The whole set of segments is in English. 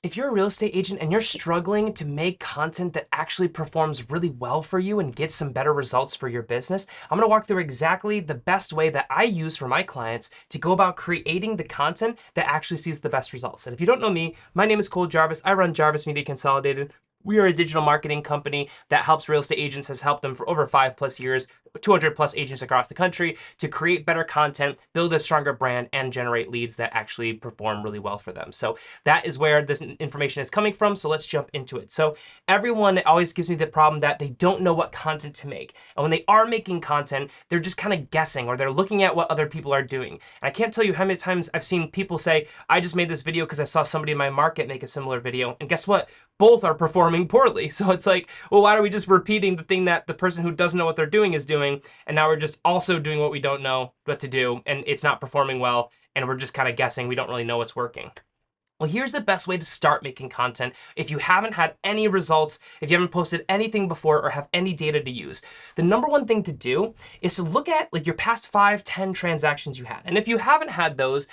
If you're a real estate agent and you're struggling to make content that actually performs really well for you and gets some better results for your business, I'm gonna walk through exactly the best way that I use for my clients to go about creating the content that actually sees the best results. And if you don't know me, my name is Jarvis. I run Jarvis Media Consolidated. We are a digital marketing company that helps real estate agents, has helped them for over 5+ years, 200 plus agents across the country to create better content, build a stronger brand, and generate leads that actually perform really well for them. So that is where this information is coming from. So let's jump into it. So everyone always gives me the problem that they don't know what content to make. And when they are making content, they're just kind of guessing or they're looking at what other people are doing. And I can't tell you how many times I've seen people say, I just made this video because I saw somebody in my market make a similar video. And guess what? Both are performing poorly. So it's like, well, why are we just repeating the thing that the person who doesn't know what they're doing is doing? And now we're just also doing what we don't know what to do, and it's not performing well, and we're just kind of guessing. We don't really know what's working. Well, here's the best way to start making content if you haven't had any results, if you haven't posted anything before or have any data to use. The number one thing to do is to look at like your past 5, 10 transactions you had. And if you haven't had those,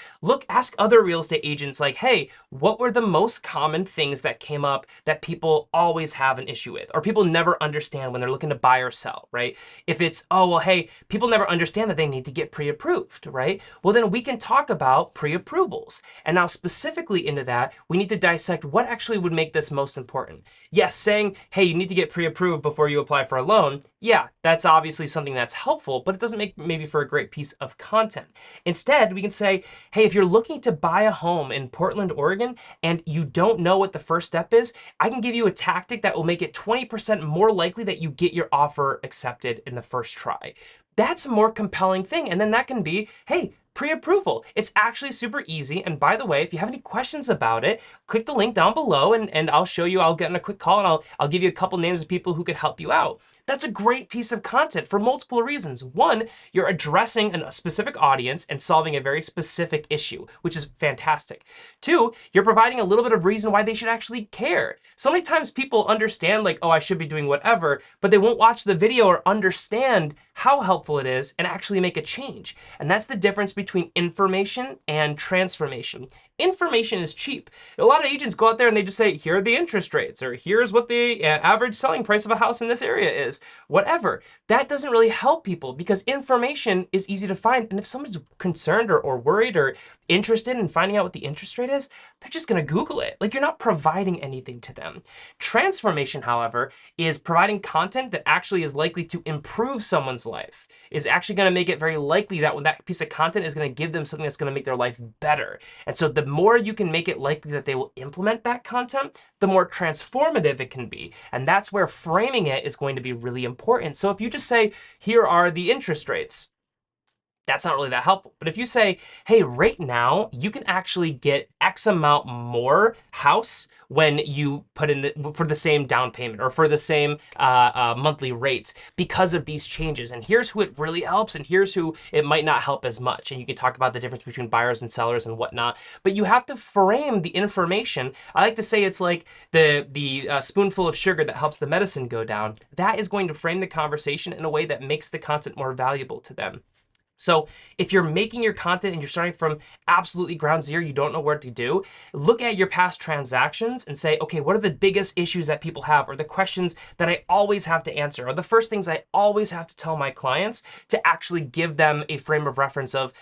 ask other real estate agents like, hey, what were the most common things that came up that people always have an issue with or people never understand when they're looking to buy or sell, right? If it's, oh, well, hey, people never understand that they need to get pre-approved, right? Well, then we can talk about pre-approvals. And now specifically into that, we need to dissect what actually would make this most important. Yes, saying, hey, you need to get pre-approved before you apply for a loan. Yeah, that's obviously something that's helpful, but it doesn't make maybe for a great piece of content. Instead, we can say, hey, if you're looking to buy a home in Portland, Oregon, and you don't know what the first step is, I can give you a tactic that will make it 20% more likely that you get your offer accepted in the first try. That's a more compelling thing. And then that can be, hey, pre-approval. It's actually super easy. And by the way, if you have any questions about it, click the link down below and I'll show you, I'll get on a quick call and I'll give you a couple names of people who could help you out. That's a great piece of content for multiple reasons. One, you're addressing a specific audience and solving a very specific issue, which is fantastic. Two, you're providing a little bit of reason why they should actually care. So many times people understand like, oh, I should be doing whatever, but they won't watch the video or understand how helpful it is and actually make a change. And that's the difference between information and transformation. Information is cheap. A lot of agents go out there and they just say, here are the interest rates, or here's what the average selling price of a house in this area is, whatever. That doesn't really help people because information is easy to find. And if someone's concerned or worried or interested in finding out what the interest rate is, they're just going to Google it. Like, you're not providing anything to them. Transformation, however, is providing content that actually is likely to improve someone's life, is actually going to make it very likely that when that piece of content is going to give them something that's going to make their life better. And so the more you can make it likely that they will implement that content, the more transformative it can be. And that's where framing it is going to be really important. So if you just say, here are the interest rates, that's not really that helpful. But if you say, hey, right now, you can actually get X amount more house when you put in for the same down payment or for the same monthly rates because of these changes. And here's who it really helps and here's who it might not help as much. And you can talk about the difference between buyers and sellers and whatnot. But you have to frame the information. I like to say it's like the spoonful of sugar that helps the medicine go down. That is going to frame the conversation in a way that makes the content more valuable to them. So if you're making your content and you're starting from absolutely ground zero, you don't know what to do, look at your past transactions and say, okay, what are the biggest issues that people have, or the questions that I always have to answer, or the first things I always have to tell my clients to actually give them a frame of reference of,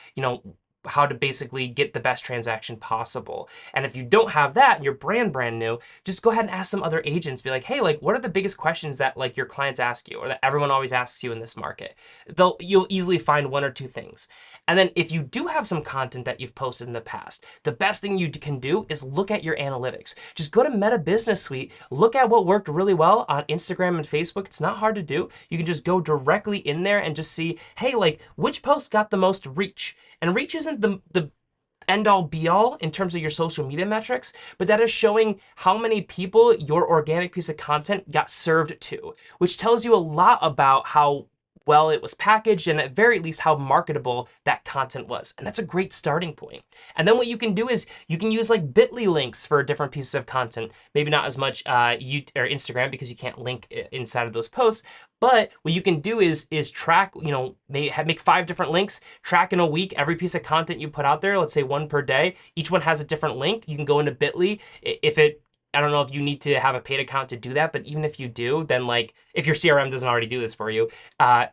how to basically get the best transaction possible. And if you don't have that and you're brand new, just go ahead and ask some other agents. Be like, hey, like, what are the biggest questions that like your clients ask you or that everyone always asks you in this market? You'll easily find one or two things. And then if you do have some content that you've posted in the past, the best thing you can do is look at your analytics. Just go to Meta Business Suite, look at what worked really well on Instagram and Facebook. It's not hard to do. You can just go directly in there and just see, hey, like, which post got the most reach? And reach isn't the end-all be-all in terms of your social media metrics, but that is showing how many people your organic piece of content got served to, which tells you a lot about how well it was packaged and at very least how marketable that content was. And that's a great starting point. And then what you can do is you can use like bit.ly links for different pieces of content. Maybe not as much or Instagram because you can't link inside of those posts, But what you can do is track, make 5 different links, track in a week every piece of content you put out there, let's say one per day. Each one has a different link. You can go into Bitly. If it I don't know if you need to have a paid account to do that, but even if you do, then like if your CRM doesn't already do this for you,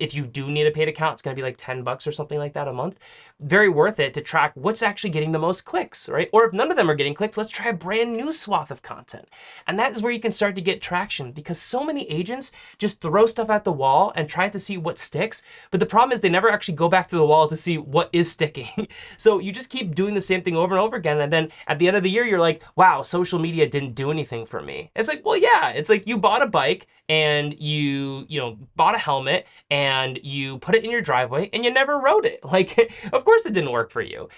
if you do need a paid account, it's going to be like $10 or something like that a month. Very worth it to track what's actually getting the most clicks, right? Or if none of them are getting clicks, let's try a brand new swath of content. And that is where you can start to get traction, because so many agents just throw stuff at the wall and try to see what sticks. But the problem is they never actually go back to the wall to see what is sticking. So you just keep doing the same thing over and over again. And then at the end of the year, you're like, wow, social media didn't do anything for me. It's like, well, yeah, it's like you bought a bike and you bought a helmet and you put it in your driveway and you never rode it. Like, of course it didn't work for you.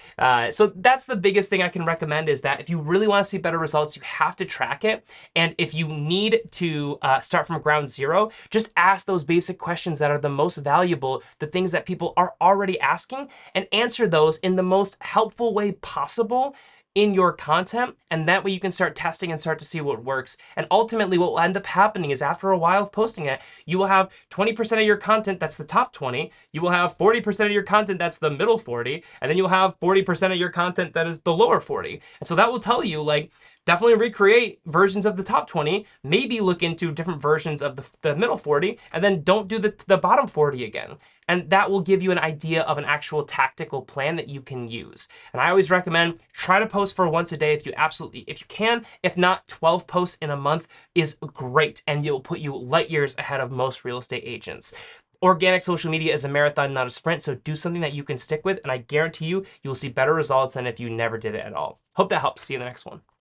So that's the biggest thing I can recommend, is that if you really want to see better results, you have to track it. And if you need to start from ground zero, just ask those basic questions that are the most valuable, the things that people are already asking, and answer those in the most helpful way possible in your content. And that way you can start testing and start to see what works. And ultimately what will end up happening is, after a while of posting it, you will have 20% of your content that's the top 20, you will have 40% of your content that's the middle 40, and then you'll have 40% of your content that is the lower 40. And so that will tell you, like, definitely recreate versions of the top 20, maybe look into different versions of the middle 40, and then don't do the bottom 40 again. And that will give you an idea of an actual tactical plan that you can use. And I always recommend try to post for once a day if you can. If not, 12 posts in a month is great, and it will put you light years ahead of most real estate agents. Organic social media is a marathon, not a sprint, so do something that you can stick with, and I guarantee you will see better results than if you never did it at all. Hope that helps. See you in the next one.